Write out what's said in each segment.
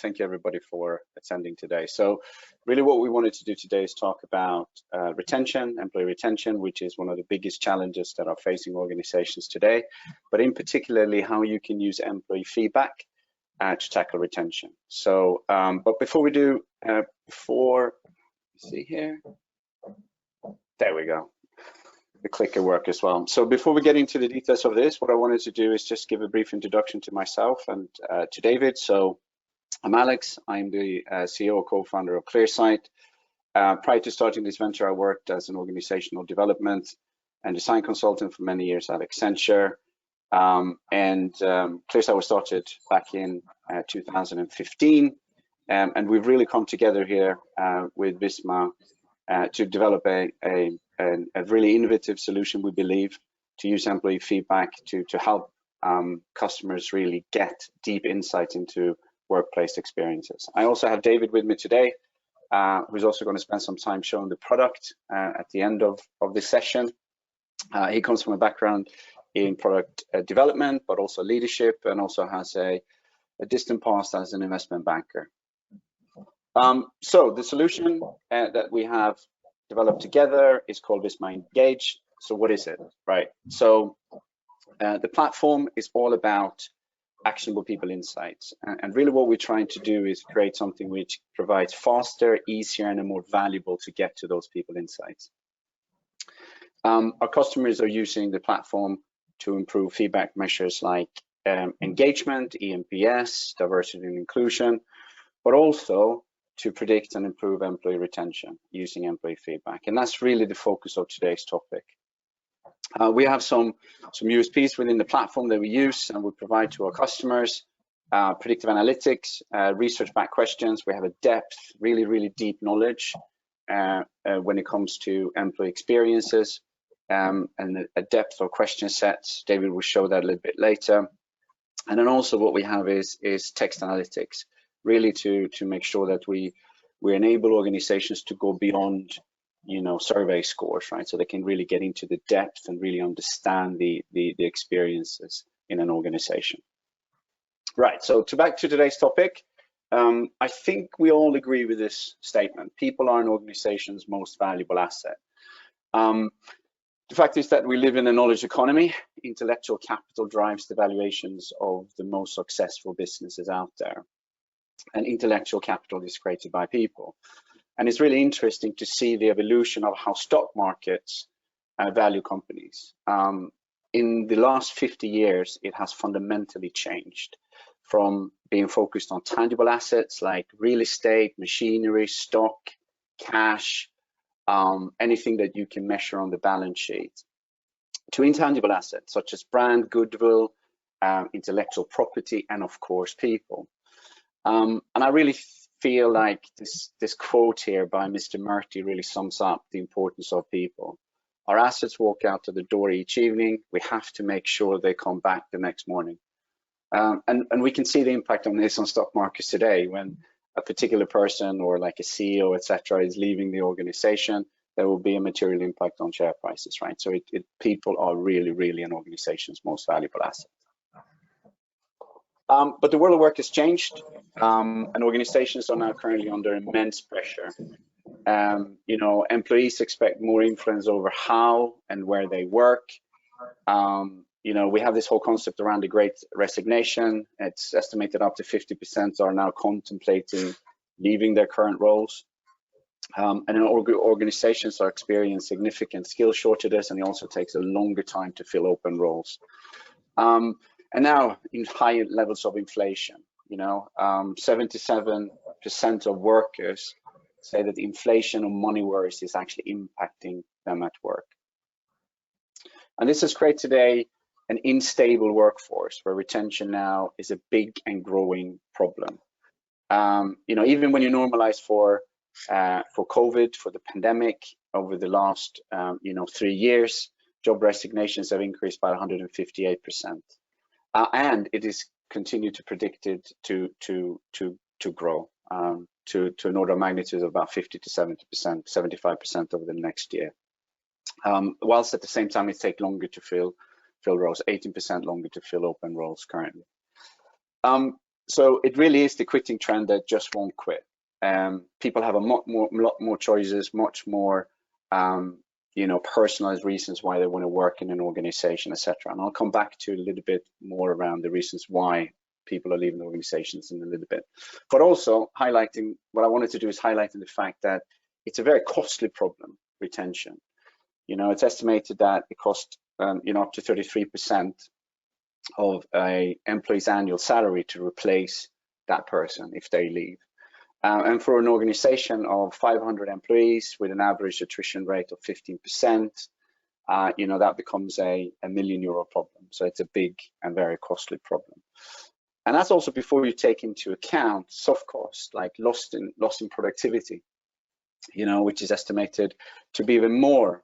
thank you everybody for attending today. So really what we wanted to do today is talk about retention, employee retention, which is one of the biggest challenges that are facing organizations today, but in particularly how you can use employee feedback to tackle retention. So, but before we do, see here, there we go. The clicker work as well. So before we get into the details of this, what I wanted to do is just give a brief introduction to myself and to David. So I'm Alex. I'm the CEO or co-founder of ClearSight. Prior to starting this venture, I worked as an organizational development and design consultant for many years at Accenture. ClearSight was started back in 2015. And we've really come together here with Visma to develop a really innovative solution, we believe, to use employee feedback to help customers really get deep insight into workplace experiences. I also have David with me today, who's also going to spend some time showing the product at the end of this session. He comes from a background in product development, but also leadership, and also has a distant past as an investment banker. So the solution that we have developed together is called Visma Engage. So what is it, right? So the platform is all about actionable people insights. And really what we're trying to do is create something which provides faster, easier, and more valuable to get to those people insights. Our customers are using the platform to improve feedback measures like engagement, eNPS, diversity and inclusion, but also to predict and improve employee retention using employee feedback. And that's really the focus of today's topic. We have some USPs within the platform that we use and we provide to our customers. Predictive analytics, research-backed questions. We have a depth, really deep knowledge when it comes to employee experiences, and a depth of question sets. David will show that a little bit later. And then also what we have is text analytics, really to make sure that we enable organizations to go beyond, survey scores, right? So they can really get into the depth and really understand the experiences in an organization. Right, so back to today's topic. I think we all agree with this statement. People are an organization's most valuable asset. The fact is that we live in a knowledge economy. Intellectual capital drives the valuations of the most successful businesses out there. And intellectual capital is created by people. And it's really interesting to see the evolution of how stock markets value companies. In the last 50 years, it has fundamentally changed from being focused on tangible assets like real estate, machinery, stock, cash, anything that you can measure on the balance sheet, to intangible assets such as brand, goodwill, intellectual property, and of course, people. And I really feel like this quote here by Mr. Murty really sums up the importance of people. Our assets walk out of the door each evening. We have to make sure they come back the next morning. And we can see the impact on this on stock markets today. When a particular person or like a CEO, etc., is leaving the organization, there will be a material impact on share prices, right? So people are really an organization's most valuable asset. But the world of work has changed, and organizations are now currently under immense pressure. Employees expect more influence over how and where they work. We have this whole concept around the Great Resignation. It's estimated up to 50% are now contemplating leaving their current roles. And organizations are experiencing significant skill shortages, and it also takes a longer time to fill open roles. And now in higher levels of inflation, 77% of workers say that inflation or money worries is actually impacting them at work. And this has created an unstable workforce where retention now is a big and growing problem. Even when you normalize for COVID, for the pandemic, over the last 3 years, job resignations have increased by 158%, and it is continued to predicted to grow to an order of magnitude of about 50 to 70%, 75% over the next year. Whilst at the same time it takes longer to fill roles, 18% longer to fill open roles currently. So it really is the quitting trend that just won't quit. People have a lot more choices, much more personalized reasons why they want to work in an organization, etc. And I'll come back to a little bit more around the reasons why people are leaving organizations in a little bit. But also highlighting, what I wanted to do is highlighting the fact that it's a very costly problem, retention. It's estimated that it costs up to 33% of an employee's annual salary to replace that person if they leave. And for an organization of 500 employees with an average attrition rate of 15%, that becomes a €1 million problem. So it's a big and very costly problem. And that's also before you take into account soft costs like loss in productivity, which is estimated to be even more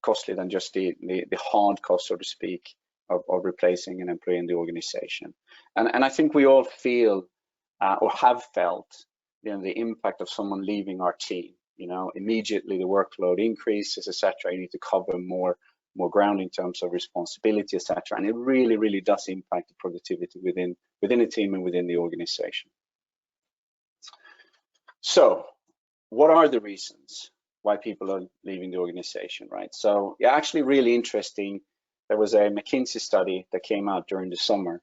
costly than just the hard cost, so to speak, of replacing an employee in the organization. And I think we all feel or have felt the impact of someone leaving our team. Immediately the workload increases, etc. You need to cover more ground in terms of responsibility, etc. And it really, really does impact the productivity within a team and within the organization. So what are the reasons why people are leaving the organization, right? So yeah, actually really interesting. There was a McKinsey study that came out during the summer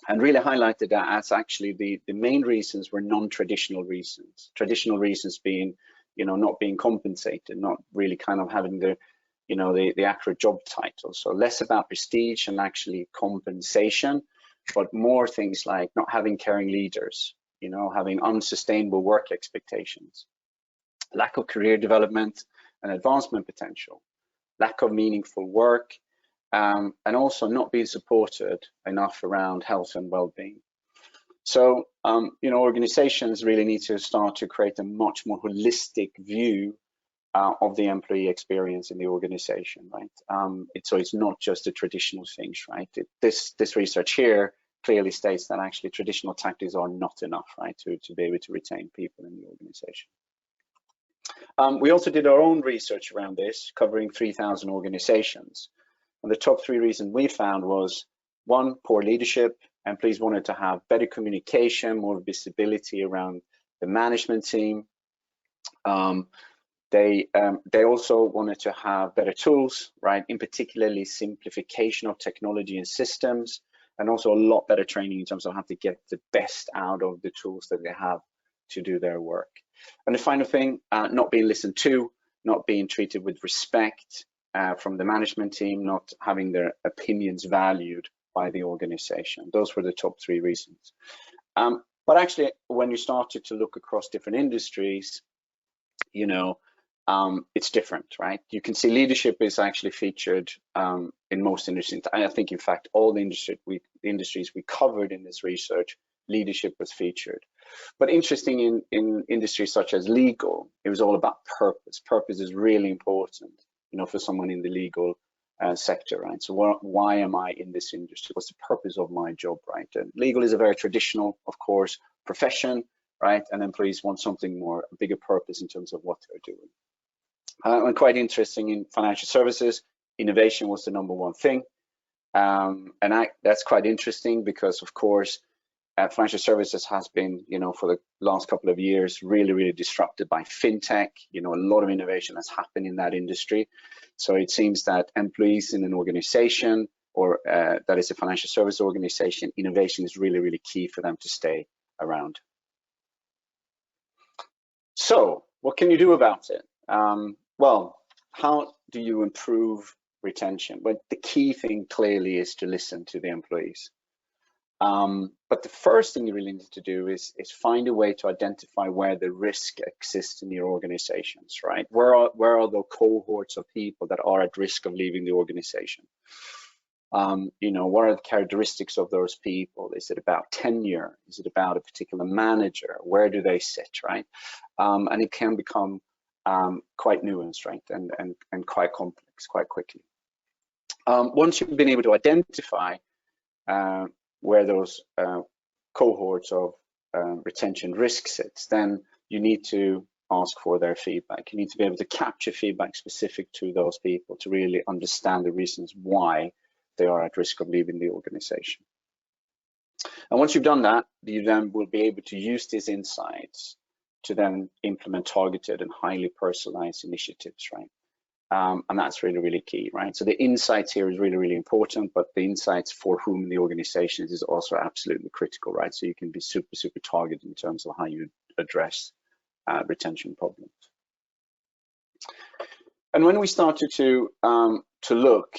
and really highlighted that as actually the main reasons were non-traditional reasons. Traditional reasons being, not being compensated, not really kind of having the accurate job title. So less about prestige and actually compensation, but more things like not having caring leaders, having unsustainable work expectations, lack of career development and advancement potential, lack of meaningful work, and also not being supported enough around health and well-being. So, organizations really need to start to create a much more holistic view of the employee experience in the organization, right? So it's not just the traditional things, right? This research here clearly states that actually traditional tactics are not enough, right, to be able to retain people in the organization. We also did our own research around this, covering 3,000 organizations. And the top 3 reasons we found was, 1, poor leadership. Employees wanted to have better communication, more visibility around the management team. They also wanted to have better tools, right? In particularly simplification of technology and systems, and also a lot better training in terms of how to get the best out of the tools that they have to do their work. And the final thing, not being listened to, not being treated with respect from the management team, not having their opinions valued by the organization. Those were the top 3 reasons. But actually, when you started to look across different industries, it's different, right? You can see leadership is actually featured in most industries. I think, in fact, all the industries we covered in this research, leadership was featured. But interesting, in industries such as legal, it was all about purpose. Purpose is really important, for someone in the legal sector, right? So why am I in this industry? What's the purpose of my job, right? And legal is a very traditional, of course, profession, right? And employees want something more, a bigger purpose in terms of what they're doing. And quite interesting, in financial services, innovation was the #1 thing. And that's quite interesting because, of course, financial services has been, for the last couple of years, really, really disrupted by fintech. A lot of innovation has happened in that industry. So it seems that employees in an organization or that is a financial service organization, innovation is really, really key for them to stay around. So what can you do about it? Well, how do you improve retention? Well, the key thing clearly is to listen to the employees. But the first thing you really need to do is find a way to identify where the risk exists in your organizations, right? Where are the cohorts of people that are at risk of leaving the organization? What are the characteristics of those people? Is it about tenure? Is it about a particular manager? Where do they sit, right? And it can become quite nuanced, right? And quite complex quite quickly. Once you've been able to identify where those cohorts of retention risk sits, then you need to ask for their feedback. You need to be able to capture feedback specific to those people to really understand the reasons why they are at risk of leaving the organization. And once you've done that, you then will be able to use these insights to then implement targeted and highly personalized initiatives, right? And that's really, really key, right? So the insights here is really, really important, but the insights for whom the organization is also absolutely critical, right? So you can be super, super targeted in terms of how you address retention problems. And when we started to look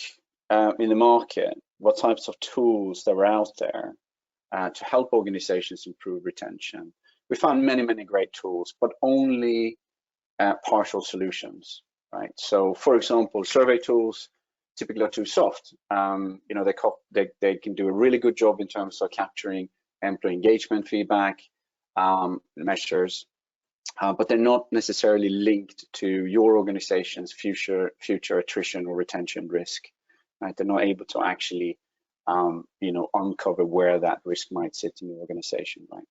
in the market, what types of tools that were out there to help organizations improve retention, we found many, many great tools, but only partial solutions, right? So, for example, survey tools typically are too soft. You know, they can do a really good job in terms of capturing employee engagement feedback measures, but they're not necessarily linked to your organization's future attrition or retention risk, right? They're not able to actually you know, uncover where that risk might sit in the organization, right?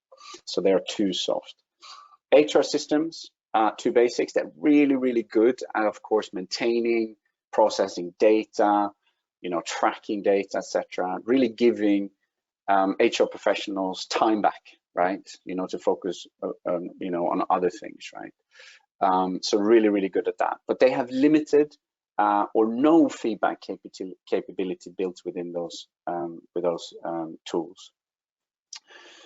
So they are too soft. HR systems, too basics. They're really, really good at, of course, maintaining, processing data, you know, tracking data, etc. Really giving HR professionals time back, right? You know, to focus, you know, on other things, right? So really, really good at that. But they have limited or no feedback capability built within those tools.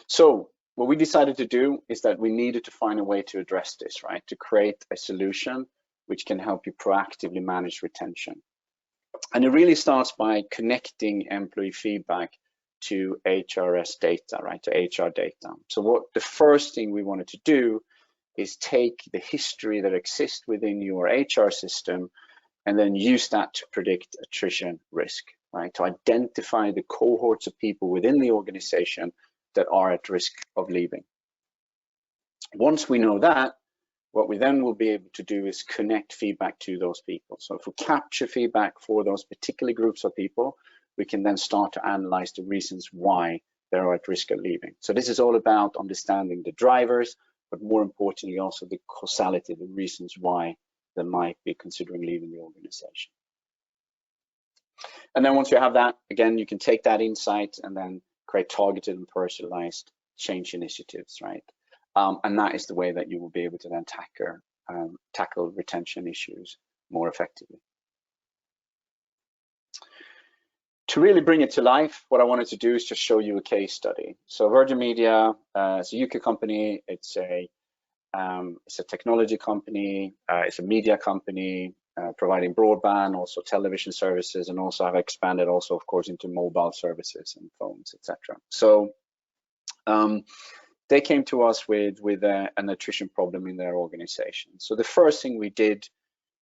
So what we decided to do is that we needed to find a way to address this, right? To create a solution which can help you proactively manage retention. And it really starts by connecting employee feedback to HRS data, right? To HR data. So what the first thing we wanted to do is take the history that exists within your HR system and then use that to predict attrition risk, right? To identify the cohorts of people within the organization that are at risk of leaving. Once we know that, what we then will be able to do is connect feedback to those people. So if we capture feedback for those particular groups of people, we can then start to analyze the reasons why they're at risk of leaving. So this is all about understanding the drivers, but more importantly, also the causality, the reasons why they might be considering leaving the organization. And then once you have that, again, you can take that insight and then create targeted and personalized change initiatives, right? And that is the way that you will be able to then tackle retention issues more effectively. To really bring it to life, what I wanted to do is just show you a case study. So Virgin Media is a UK company. It's a technology company. It's a media company providing broadband, also television services, and also have expanded also, of course, into mobile services and phones, etc. So they came to us with an attrition problem in their organization. So the first thing we did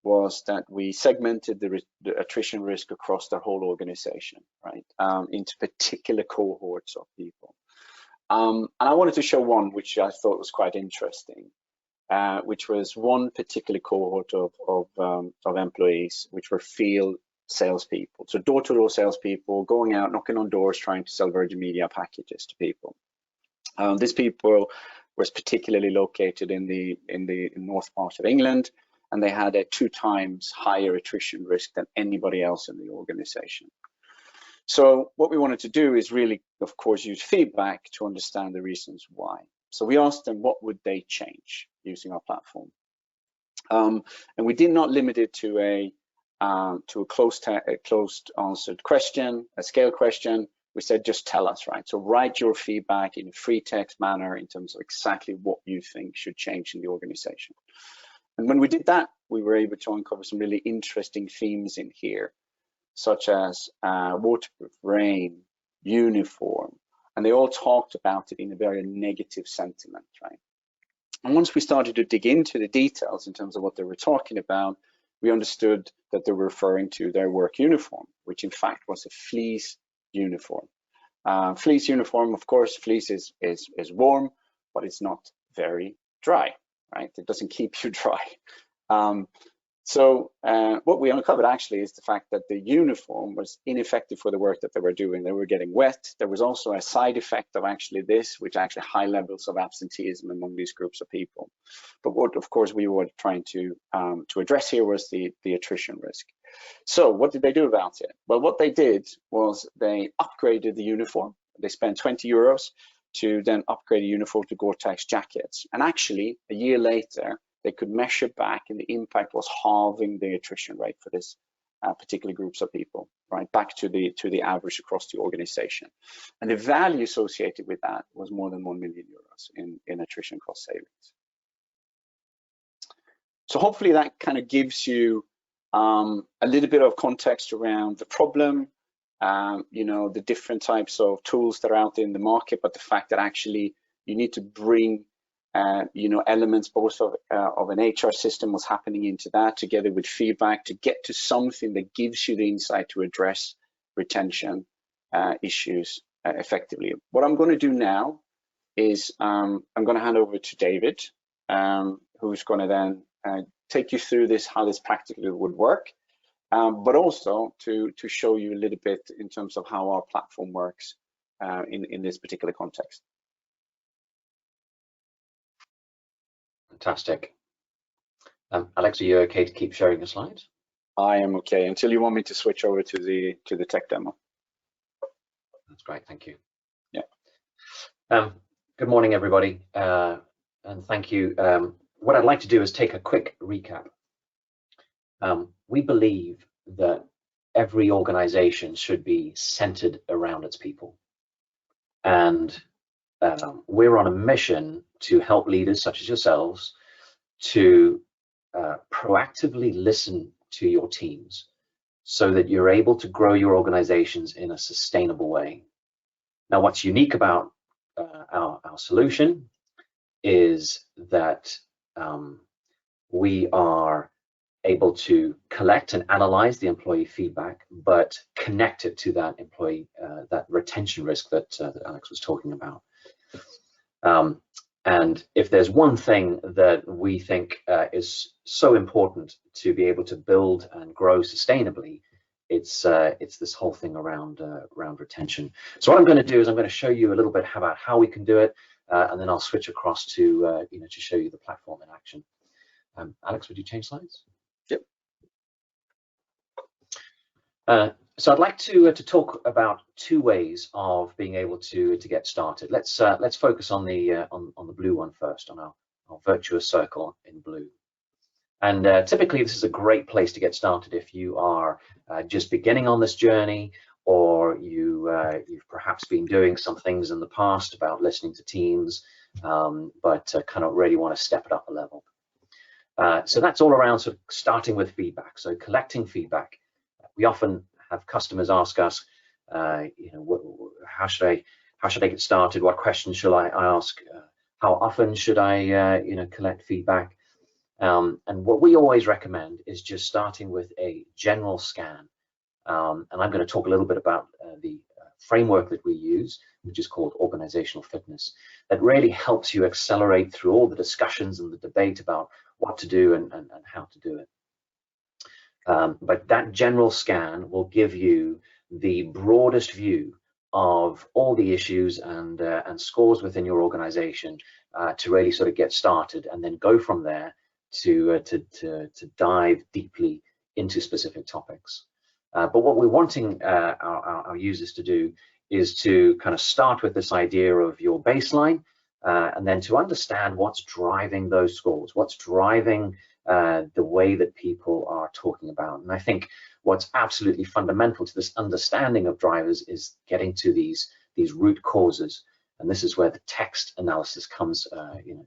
was that we segmented the attrition risk across their whole organization, right, into particular cohorts of people. And I wanted to show one which I thought was quite interesting, which was one particular cohort of employees, which were field salespeople. So door-to-door salespeople going out, knocking on doors, trying to sell Virgin Media packages to people. These people was particularly located in the north part of England, and they had a 2 times higher attrition risk than anybody else in the organization. So what we wanted to do is really, of course, use feedback to understand the reasons why. So we asked them what would they change using our platform, and we did not limit it to a closed answered question, a scale question. We said, just tell us, right? So write your feedback in a free text manner in terms of exactly what you think should change in the organization. And when we did that, we were able to uncover some really interesting themes in here, such as waterproof, rain, uniform, and they all talked about it in a very negative sentiment, right? And once we started to dig into the details in terms of what they were talking about, we understood that they were referring to their work uniform, which in fact was a fleece uniform. Fleece uniform, of course, fleece is warm, but it's not very dry, right? It doesn't keep you dry. So what we uncovered actually is the fact that the uniform was ineffective for the work that they were doing. They were getting wet. There was also a side effect of actually this, which actually high levels of absenteeism among these groups of people. But what, of course, we were trying to address here was the attrition risk. So what did they do about it? Well, what they did was they upgraded the uniform they spent 20 euros to then upgrade a uniform to Gore-Tex jackets. And actually, a year later, they could measure back, and the impact was halving the attrition rate for this particular groups of people, right, back to the average across the organization. And the value associated with that was more than 1 million euros in attrition cost savings. So hopefully that kind of gives you a little bit of context around the problem, you know, the different types of tools that are out there in the market, but the fact that actually you need to bring you know, elements both of an HR system, what's happening into that, together with feedback to get to something that gives you the insight to address retention issues effectively. What I'm going to do now is I'm going to hand over to David, who's going to then take you through this, how this practically would work, but also to show you a little bit in terms of how our platform works in this particular context. Fantastic. Alex, are you okay to keep sharing your slides? I am okay until you want me to switch over to the tech demo. That's great, thank you. Yeah. Good morning, everybody, and thank you. What I'd like to do is take a quick recap. We believe that every organization should be centered around its people, and we're on a mission to help leaders such as yourselves to proactively listen to your teams so that you're able to grow your organizations in a sustainable way. Now, what's unique about our solution is that we are able to collect and analyze the employee feedback, but connect it to that employee, that retention risk that Alex was talking about. And if there's one thing that we think is so important to be able to build and grow sustainably, it's this whole thing around retention. So what I'm going to do is I'm going to show you a little bit about how we can do it, and then I'll switch across to you know, to show you the platform in action. Alex, would you change slides? Yep. So I'd like to talk about two ways of being able to get started. Let's focus on the blue one first, on our virtuous circle in blue. And typically this is a great place to get started if you are just beginning on this journey, or you've perhaps been doing some things in the past about listening to teams, but kind of really want to step it up a level. So that's all around sort of starting with feedback. So collecting feedback. We often have customers ask us, you know, how should I get started? What questions should I ask? How often should I, you know, collect feedback? And what we always recommend is just starting with a general scan. And I'm going to talk a little bit about the framework that we use, which is called organizational fitness, that really helps you accelerate through all the discussions and the debate about what to do and how to do it. But that general scan will give you the broadest view of all the issues and scores within your organization to really sort of get started, and then go from there to dive deeply into specific topics. But what we're wanting our users to do is to kind of start with this idea of your baseline, and then to understand what's driving those scores, what's driving the way that people are talking about. And I think what's absolutely fundamental to this understanding of drivers is getting to these root causes. And this is where the text analysis comes you know,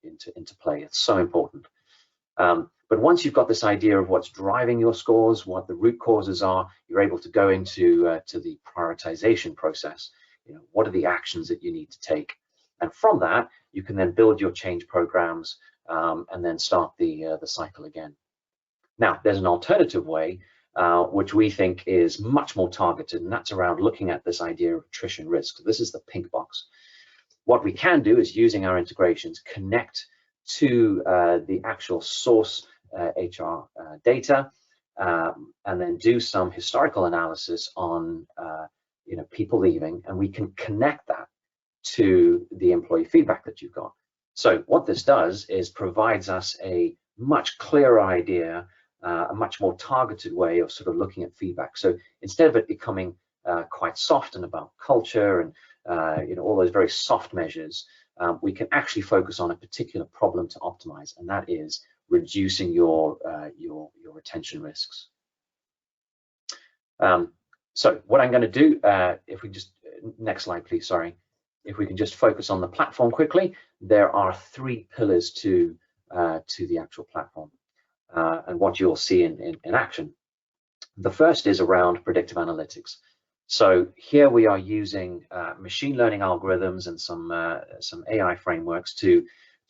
into play. It's so important. But once you've got this idea of what's driving your scores, what the root causes are, you're able to go into to the prioritization process. You know, what are the actions that you need to take? And from that, you can then build your change programs, and then start the cycle again. Now, there's an alternative way, which we think is much more targeted, and that's around looking at this idea of attrition risk. So this is the pink box. What we can do is, using our integrations, connect to the actual source HR data, and then do some historical analysis on you know, people leaving, and we can connect that to the employee feedback that you've got. So what this does is provides us a much clearer idea, a much more targeted way of sort of looking at feedback. So instead of it becoming quite soft and about culture and all those very soft measures, we can actually focus on a particular problem to optimize, and that is reducing your retention risks. So what I'm going to do, if we just, next slide please, sorry, if we can just focus on the platform quickly, there are 3 pillars to the actual platform and what you'll see in action. The first is around predictive analytics. So here we are using machine learning algorithms and some AI frameworks to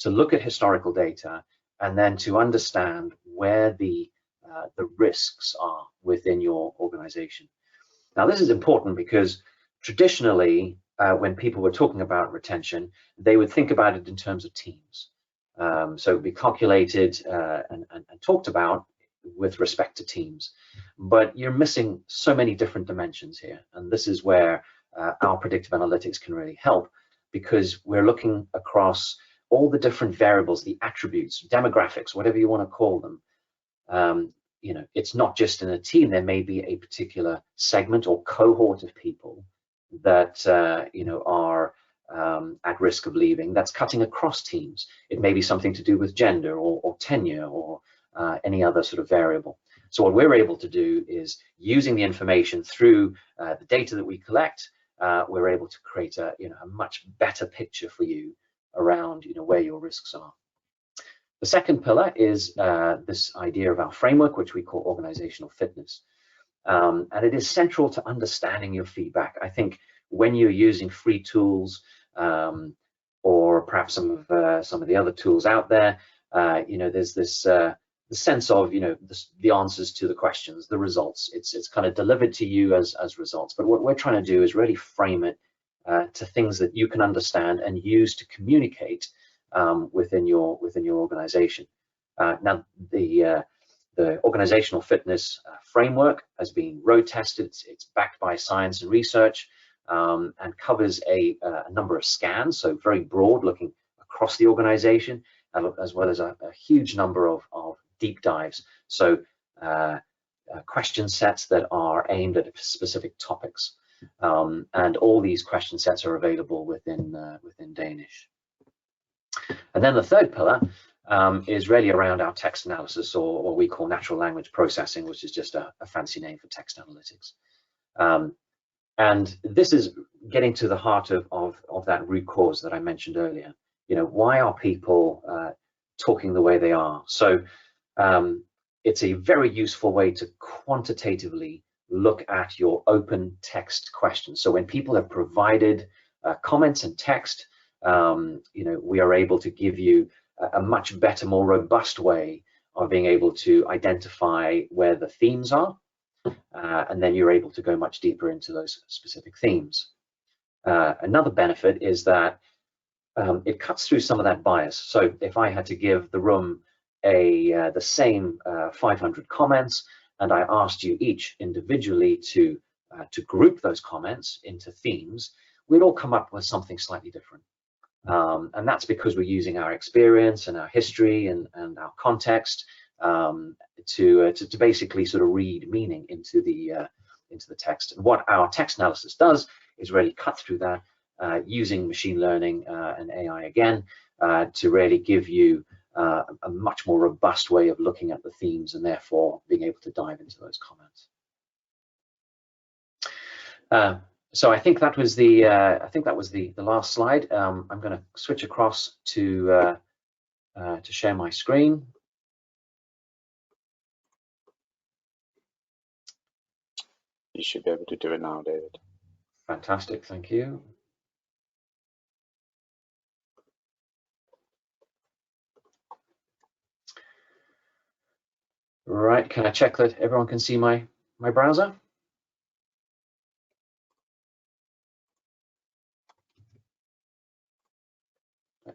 look at historical data and then to understand where the risks are within your organization. Now this is important because traditionally when people were talking about retention, they would think about it in terms of teams. So it would be calculated and talked about with respect to teams, but you're missing so many different dimensions here, and this is where our predictive analytics can really help, because we're looking across all the different variables, the attributes, demographics, whatever you want to call them. It's not just in a team. There may be a particular segment or cohort of people that are at risk of leaving. That's cutting across teams. It may be something to do with gender or tenure or any other sort of variable. So what we're able to do is, using the information through the data that we collect, we're able to create a much better picture for you around where your risks are. The second pillar is this idea of our framework, which we call organizational fitness, and it is central to understanding your feedback. I think when you're using free tools or perhaps some of the other tools out there, there's this the sense of the answers to the questions, the results. It's kind of delivered to you as results. But what we're trying to do is really frame it to things that you can understand and use to communicate within your organization. Now the organizational fitness framework has been road tested. It's backed by science and research, and covers a number of scans, so very broad, looking across the organization, as well as a huge number of deep dives, so question sets that are aimed at specific topics, and all these question sets are available within Danish. And then the third pillar is really around our text analysis, or what we call natural language processing, which is just a fancy name for text analytics. And this is getting to the heart of that root cause that I mentioned earlier. Why are people talking the way they are? So it's a very useful way to quantitatively look at your open text questions. So when people have provided comments and text, we are able to give you a much better, more robust way of being able to identify where the themes are, and then you're able to go much deeper into those specific themes. Another benefit is that it cuts through some of that bias. So if I had to give the room the same 500 comments, and I asked you each individually to group those comments into themes, we'd all come up with something slightly different. And that's because we're using our experience and our history and our context to basically sort of read meaning into the text. And what our text analysis does is really cut through that, using machine learning and AI again, to really give you a much more robust way of looking at the themes, and therefore being able to dive into those comments. So I think that was the last slide. I'm going to switch across to share my screen. You should be able to do it now, David. Fantastic, thank you. Right, can I check that everyone can see my browser?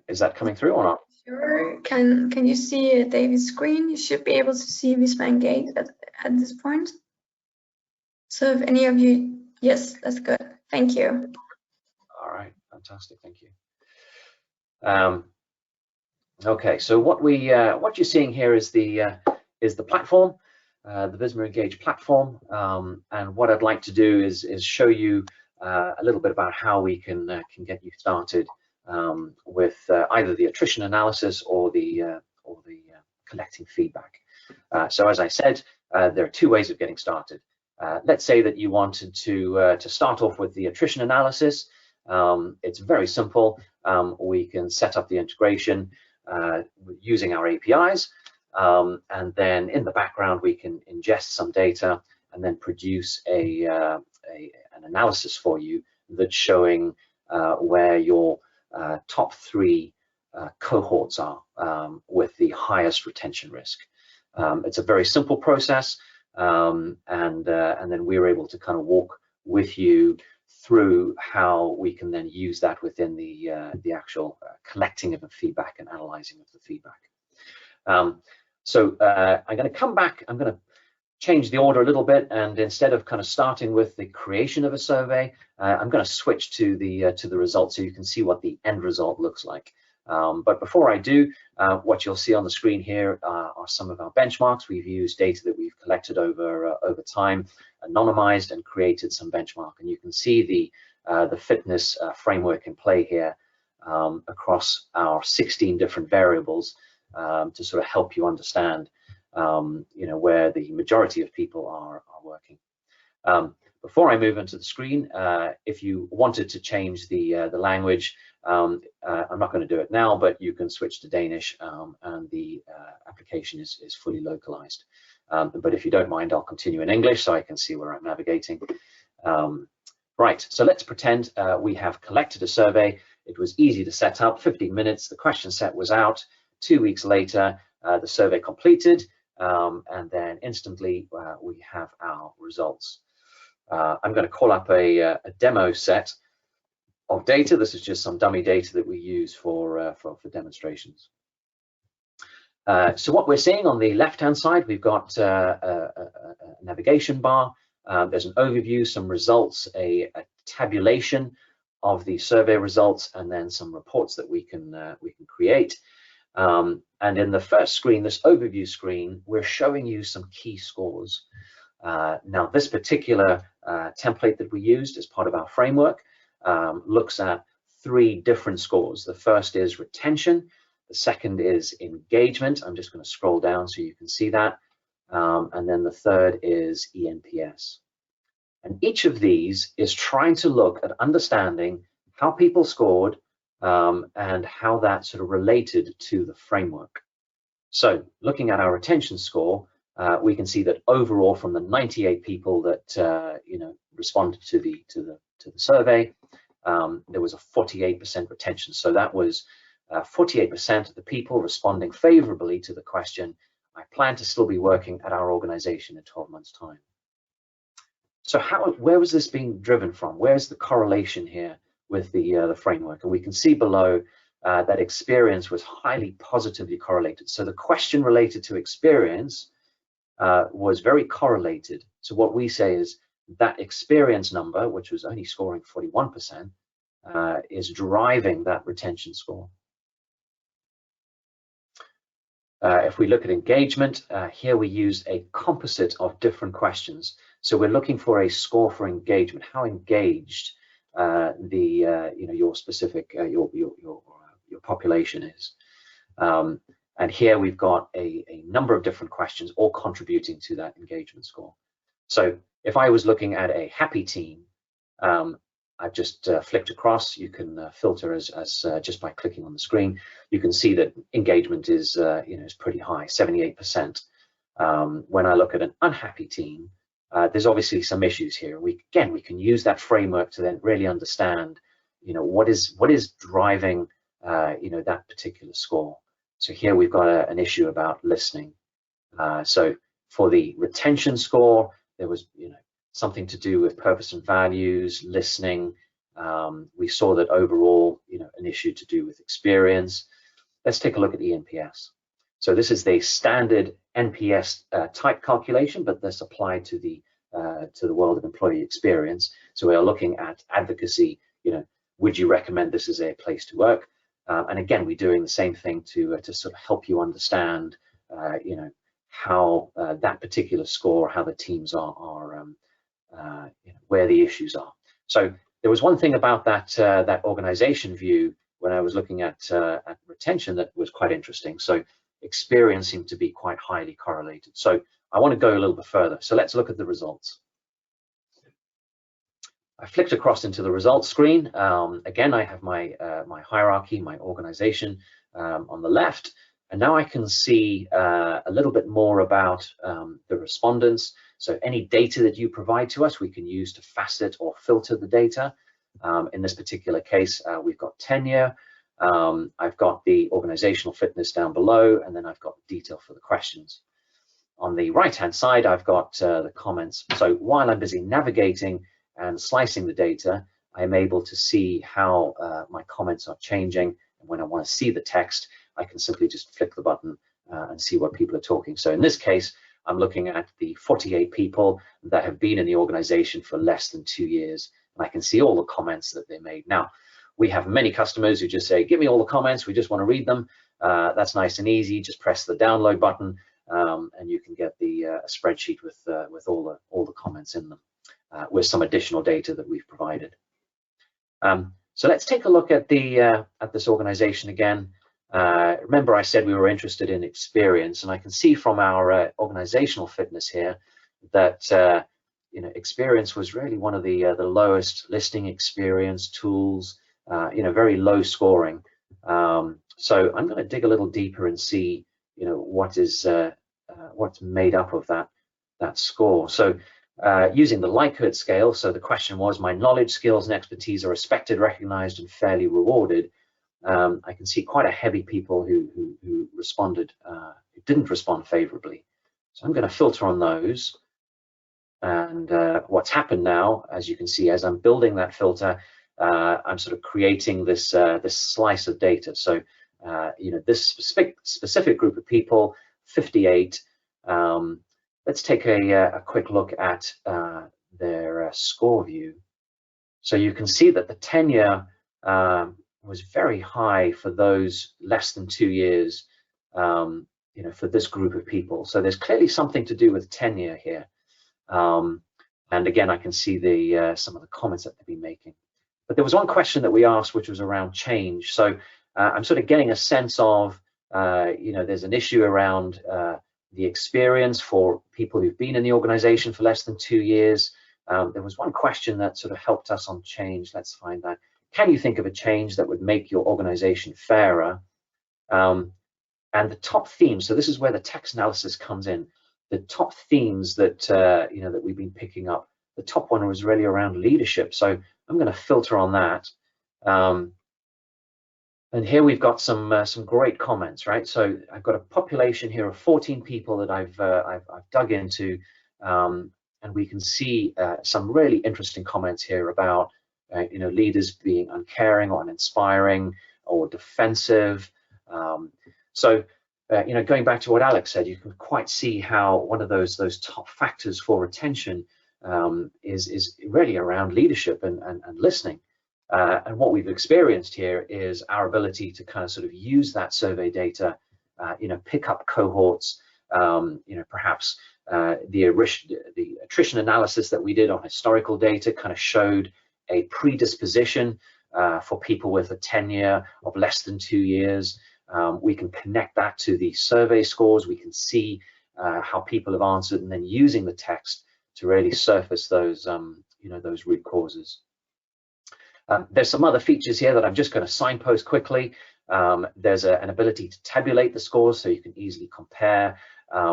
Is that coming through or not? Sure. Can you see David's screen? You should be able to see Visma engage at this point. So if any of you, yes, that's good. Thank you. All right, fantastic, thank you. Okay, so what you're seeing here is the platform. the Visma Engage platform, and what I'd like to do is show you a little bit about how we can get you started with either the attrition analysis or the collecting feedback. So as I said, there are two ways of getting started. Let's say that you wanted to start off with the attrition analysis. It's very simple. We can set up the integration using our APIs, and then in the background we can ingest some data and then produce an analysis for you that's showing where your top 3 cohorts are with the highest retention risk. It's a very simple process, and then we're able to kind of walk with you through how we can then use that within the actual collecting of the feedback and analyzing of the feedback. So I'm going to come back. I'm going to change the order a little bit, and instead of kind of starting with the creation of a survey, I'm going to switch to the results so you can see what the end result looks like. But before I do, what you'll see on the screen here are some of our benchmarks. We've used data that we've collected over time, anonymized, and created some benchmark. And you can see the fitness framework in play here across our 16 different variables to sort of help you understand, where the majority of people are working. Before I move into the screen, if you wanted to change the language, I'm not going to do it now, but you can switch to Danish, and the application is fully localized. But if you don't mind, I'll continue in English so I can see where I'm navigating. Right, so let's pretend we have collected a survey. It was easy to set up, 15 minutes, the question set was out. 2 weeks later, the survey completed, and then instantly we have our results. I'm going to call up a demo set of data. This is just some dummy data that we use for demonstrations. So what we're seeing on the left-hand side, we've got a navigation bar. There's an overview, some results, a tabulation of the survey results, and then some reports that we can create. And in the first screen, this overview screen, we're showing you some key scores. Now, this particular template that we used as part of our framework looks at 3 different scores. The first is retention. The second is engagement. I'm just going to scroll down so you can see that. And then the third is eNPS. And each of these is trying to look at understanding how people scored and how that sort of related to the framework. So looking at our retention score, we can see that overall, from the 98 people that responded to the survey, there was a 48% retention. So that was 48% of the people responding favorably to the question, I plan to still be working at our organization in 12 months' time. So where was this being driven from? Where's the correlation here with the framework? And we can see below that experience was highly positively correlated. So the question related to experience was very correlated. So what we say is that experience number, which was only scoring 41%, is driving that retention score. If we look at engagement, here we used a composite of different questions. So we're looking for a score for engagement. How engaged your specific your population is. And here we've got a number of different questions all contributing to that engagement score. So if I was looking at a happy team, I've just flicked across. You can filter as just by clicking on the screen. You can see that engagement is is pretty high, 78%. When I look at an unhappy team, there's obviously some issues here. We can use that framework to then really understand, what is driving that particular score. So here we've got an issue about listening. So for the retention score, there was something to do with purpose and values, listening. We saw that overall, an issue to do with experience. Let's take a look at the NPS. So this is the standard NPS type calculation, but that's applied to the world of employee experience. So we are looking at advocacy. Would you recommend this as a place to work? And again, we're doing the same thing to sort of help you understand, how that particular score, how the teams are where the issues are. So there was one thing about that organization view when I was looking at retention that was quite interesting. So experience seemed to be quite highly correlated. So I want to go a little bit further. So let's look at the results. I flicked across into the results screen. Again, I have my my hierarchy, my organization on the left, and now I can see a little bit more about the respondents. So any data that you provide to us, we can use to facet or filter the data. In this particular case, we've got tenure. I've got the organizational fitness down below, and then I've got detail for the questions. On the right-hand side, I've got the comments. So while I'm busy navigating and slicing the data, I'm able to see how my comments are changing. And when I want to see the text, I can simply just flick the button and see what people are talking. So in this case, I'm looking at the 48 people that have been in the organization for less than 2 years, and I can see all the comments that they made. Now, we have many customers who just say, give me all the comments, we just want to read them. That's nice and easy, just press the download button, and you can get the spreadsheet with all the comments in them, with some additional data that we've provided. So let's take a look at this organization again. Remember, I said we were interested in experience, and I can see from our organizational fitness here that experience was really one of the lowest listing experience tools. Very low scoring. So I'm going to dig a little deeper and see what's made up of that score. So using the Likert scale, so the question was, my knowledge, skills, and expertise are respected, recognized, and fairly rewarded. I can see quite a heavy people who responded, who didn't respond favorably. So I'm going to filter on those. And what's happened now, as you can see, as I'm building that filter, I'm sort of creating this slice of data. So this specific group of people, 58. Let's take a quick look at their score view. So you can see that the tenure was very high for those less than 2 years, for this group of people. So there's clearly something to do with tenure here. And again, I can see some of the comments that they've been making. But there was one question that we asked, which was around change. So I'm sort of getting a sense of, there's an issue around the experience for people who've been in the organization for less than 2 years. There was one question that sort of helped us on change. Let's find that. Can you think of a change that would make your organization fairer? And the top themes, so this is where the text analysis comes in. The top themes that that we've been picking up. The top one was really around leadership. So I'm going to filter on that. And here we've got some great comments, right? So I've got a population here of 14 people that I've dug into, and we can see some really interesting comments here about leaders being uncaring or uninspiring or defensive. Going back to what Alex said, you can quite see how one of those top factors for retention is really around leadership and listening. And what we've experienced here is our ability to kind of sort of use that survey data, pick up cohorts, perhaps the attrition analysis that we did on historical data kind of showed a predisposition for people with a tenure of less than 2 years. We can connect that to the survey scores. We can see how people have answered, and then using the text to really surface those, those root causes. There's some other features here that I'm just going to signpost quickly. There's an ability to tabulate the scores so you can easily compare.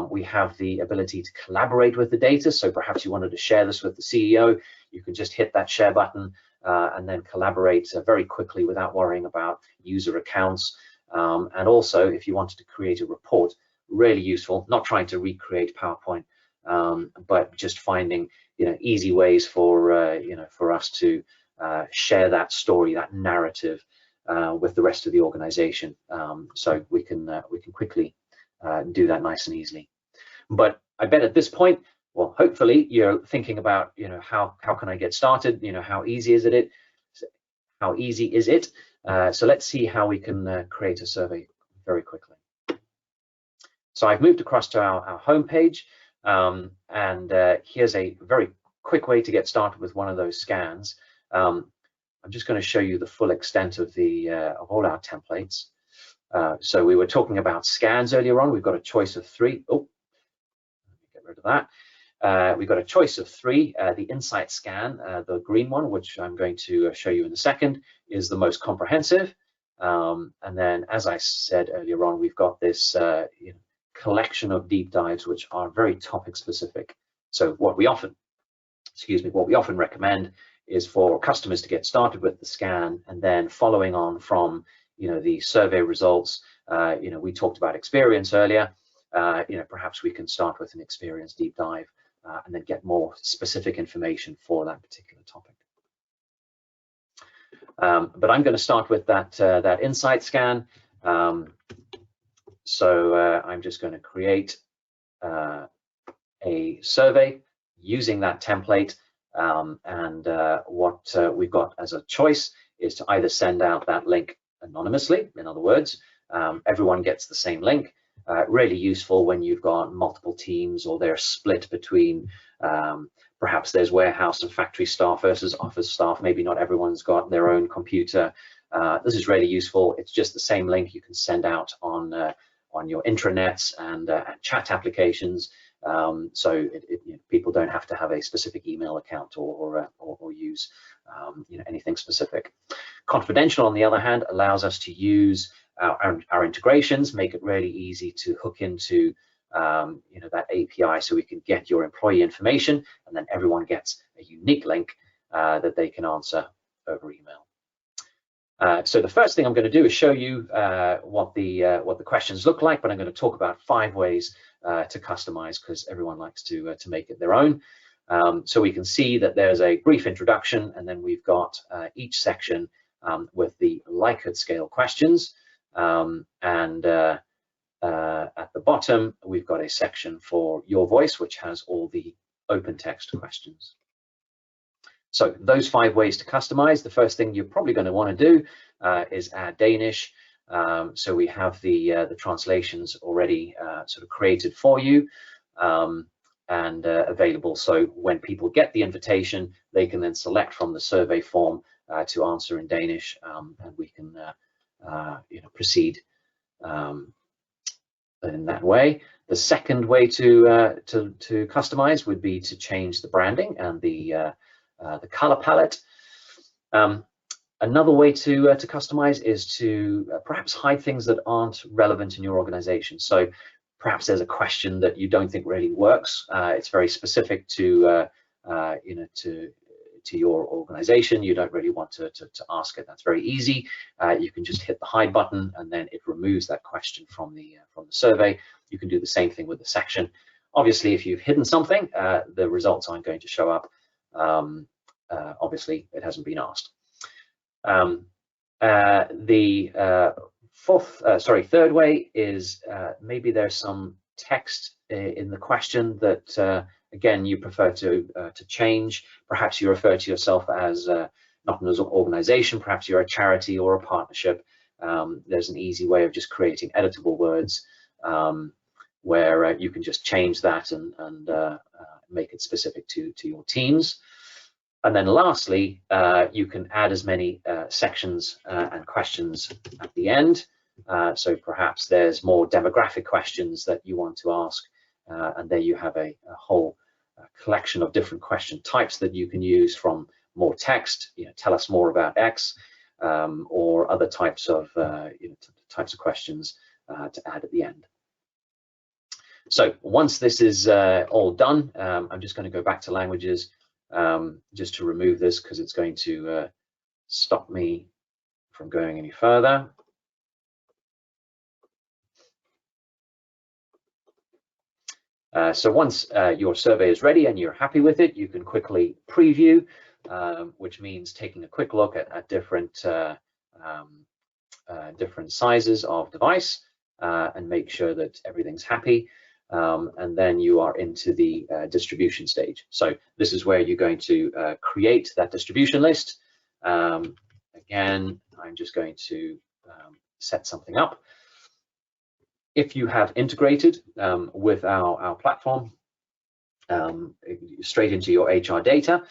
We have the ability to collaborate with the data. So perhaps you wanted to share this with the CEO. You can just hit that share button and then collaborate very quickly without worrying about user accounts. And also, if you wanted to create a report, really useful, not trying to recreate PowerPoint, but just finding easy ways for for us to share that story, that narrative with the rest of the organization. So we can quickly do that nice and easily. But I bet at this point, well, hopefully you're thinking about how can I get started? How easy is it? How easy is it? So let's see how we can create a survey very quickly. So I've moved across to our home page, and here's a very quick way to get started with one of those scans. I'm just going to show you the full extent of of all our templates. So we were talking about scans earlier on. We've got a choice of 3. Oh, let me get rid of that. We've got a choice of 3. The insight scan, the green one, which I'm going to show you in a second, is the most comprehensive. And then, as I said earlier on, we've got this collection of deep dives, which are very topic specific. So what we often recommend is for customers to get started with the scan, and then following on from the survey results. We talked about experience earlier. Perhaps we can start with an experience deep dive and then get more specific information for that particular topic. But I'm going to start with that insight scan. So I'm just going to create a survey using that template, and what we've got as a choice is to either send out that link anonymously. In other words, everyone gets the same link. Really useful when you've got multiple teams, or they're split between perhaps there's warehouse and factory staff versus office staff. Maybe not everyone's got their own computer. This is really useful. It's just the same link you can send out on your intranets and chat applications. So people don't have to have a specific email account or use anything specific. Confidential, on the other hand, allows us to use our integrations, make it really easy to hook into that API, so we can get your employee information, and then everyone gets a unique link that they can answer over email. So the first thing I'm going to do is show you what the questions look like, but I'm going to talk about 5 ways to customize, because everyone likes to make it their own. So we can see that there's a brief introduction, and then we've got each section with the Likert scale questions, and at the bottom we've got a section for your voice, which has all the open text questions. So those 5 ways to customize. The first thing you're probably going to want to do is add Danish. So we have the translations already sort of created for you and available. So when people get the invitation, they can then select from the survey form to answer in Danish, and we can proceed in that way. The second way to customize would be to change the branding and the color palette. Another way to customize is to perhaps hide things that aren't relevant in your organization. So perhaps there's a question that you don't think really works. It's very specific to your organization. You don't really want to ask it. That's very easy. You can just hit the hide button, and then it removes that question from the survey. You can do the same thing with the section. Obviously, if you've hidden something, the results aren't going to show up. Obviously, it hasn't been asked. The third way is maybe there's some text in the question that again you prefer to change. Perhaps you refer to yourself as not an organization, perhaps you're a charity or a partnership. There's an easy way of just creating editable words where you can just change that and make it specific to your teams. And then lastly, you can add as many sections and questions at the end. So perhaps there's more demographic questions that you want to ask, and there you have a whole collection of different question types that you can use, from more text, tell us more about X, or other types of types of questions to add at the end. So once this is all done, I'm just going to go back to languages. Just to remove this, because it's going to stop me from going any further. So once your survey is ready and you're happy with it, you can quickly preview, which means taking a quick look at different sizes of device and make sure that everything's happy. And then you are into the distribution stage. So this is where you're going to create that distribution list. Again, I'm just going to set something up. If you have integrated with our platform straight into your HR data,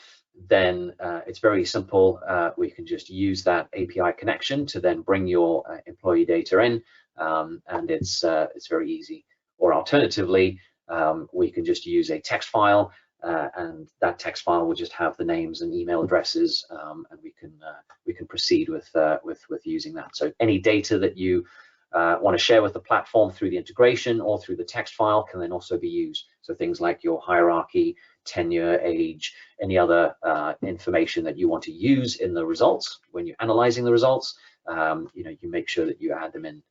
then it's very simple. We can just use that API connection to then bring your employee data in, and it's very easy. Or alternatively, we can just use a text file, and that text file will just have the names and email addresses, and we can proceed with using that. So any data that you want to share with the platform through the integration or through the text file can then also be used. So things like your hierarchy, tenure, age, any other information that you want to use in the results when you're analyzing the results, you make sure that you add them in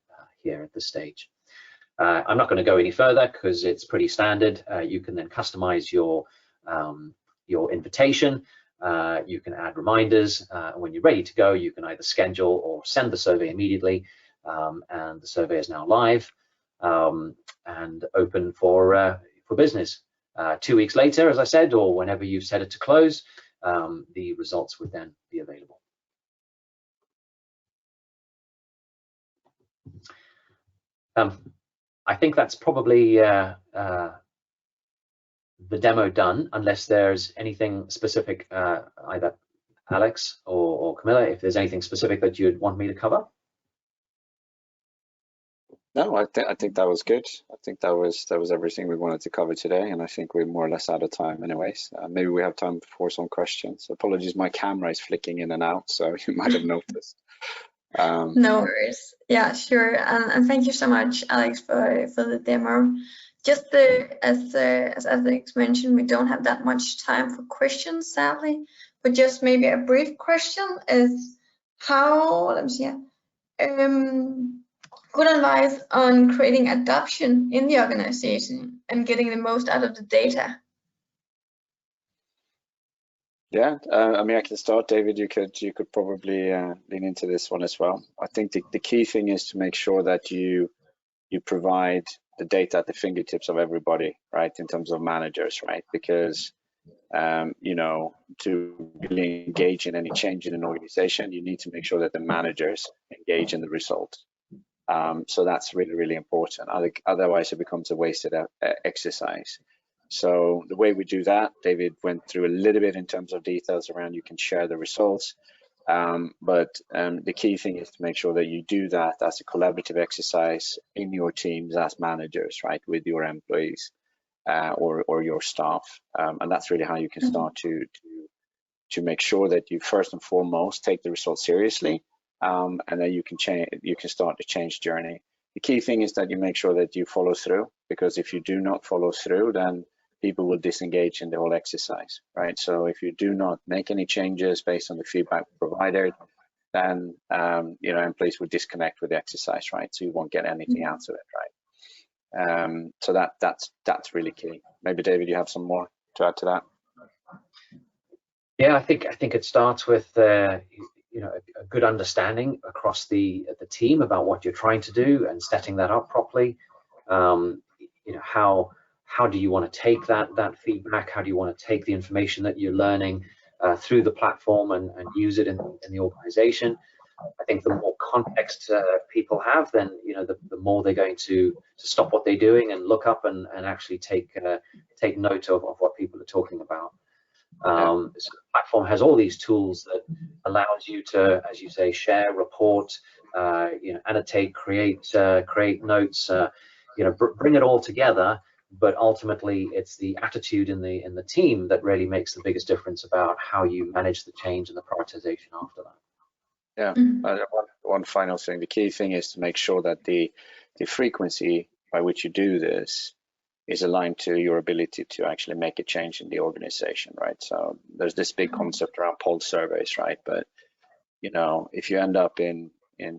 here at this stage. I'm not going to go any further because it's pretty standard. You can then customize your invitation. You can add reminders. When you're ready to go, you can either schedule or send the survey immediately. And the survey is now live and open for business. 2 weeks later, as I said, or whenever you've set it to close, the results would then be available. I think that's probably the demo done, unless there's anything specific, either Alex or Camilla, if there's anything specific that you'd want me to cover. No, I think that was good. I think that was everything we wanted to cover today, and I think we're more or less out of time anyways. Maybe we have time for some questions. Apologies, my camera is flicking in and out, so you might have noticed. No worries. Yeah, sure. And thank you so much, Alex, for the demo. Just as Alex mentioned, we don't have that much time for questions, sadly. But just maybe a brief question is how, let me see, good advice on creating adoption in the organization and getting the most out of the data. Yeah, I mean, I can start. David, you could probably lean into this one as well. I think the key thing is to make sure that you provide the data at the fingertips of everybody, right? In terms of managers, right? Because to really engage in any change in an organization, you need to make sure that the managers engage in the results. So that's really, really important. Otherwise, it becomes a wasted exercise. So the way we do that, David went through a little bit in terms of details around you can share the results. But the key thing is to make sure that you do that as a collaborative exercise in your teams as managers, right, with your employees or your staff. And that's really how you can start to make sure that you first and foremost take the results seriously. And then you can start the change journey. The key thing is that you make sure that you follow through, because if you do not follow through, then people will disengage in the whole exercise, right? So if you do not make any changes based on the feedback provided, then employees will disconnect with the exercise, right? So you won't get anything out of it, right? So that's really key. Maybe David, you have some more to add to that? Yeah, I think it starts with a good understanding across the team about what you're trying to do and setting that up properly. How do you want to take that feedback? How do you want to take the information that you're learning through the platform and use it in the organization? I think the more context people have, then the more they're going to stop what they're doing and look up and actually take note of what people are talking about. So the platform has all these tools that allows you to, as you say, share, report, annotate, create notes, bring it all together. But ultimately, it's the attitude in the team that really makes the biggest difference about how you manage the change and the prioritization after that. Yeah, one final thing. The key thing is to make sure that the frequency by which you do this is aligned to your ability to actually make a change in the organization, right? So there's this big concept around pulse surveys, right? But if you end up in a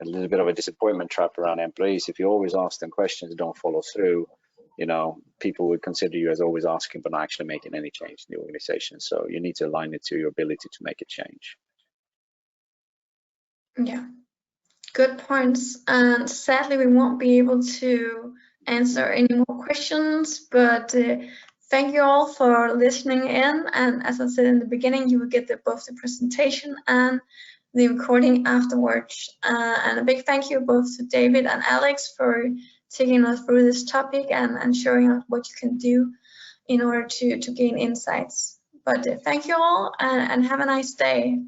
little bit of a disappointment trap around employees, if you always ask them questions, don't follow through, people would consider you as always asking but not actually making any change in the organization. So you need to align it to your ability to make a change. Yeah, good points. And sadly, we won't be able to answer any more questions, but thank you all for listening in. And as I said in the beginning, you will get both the presentation and the recording afterwards. And a big thank you both to David and Alex for taking us through this topic and showing us what you can do in order to gain insights. But thank you all, and have a nice day.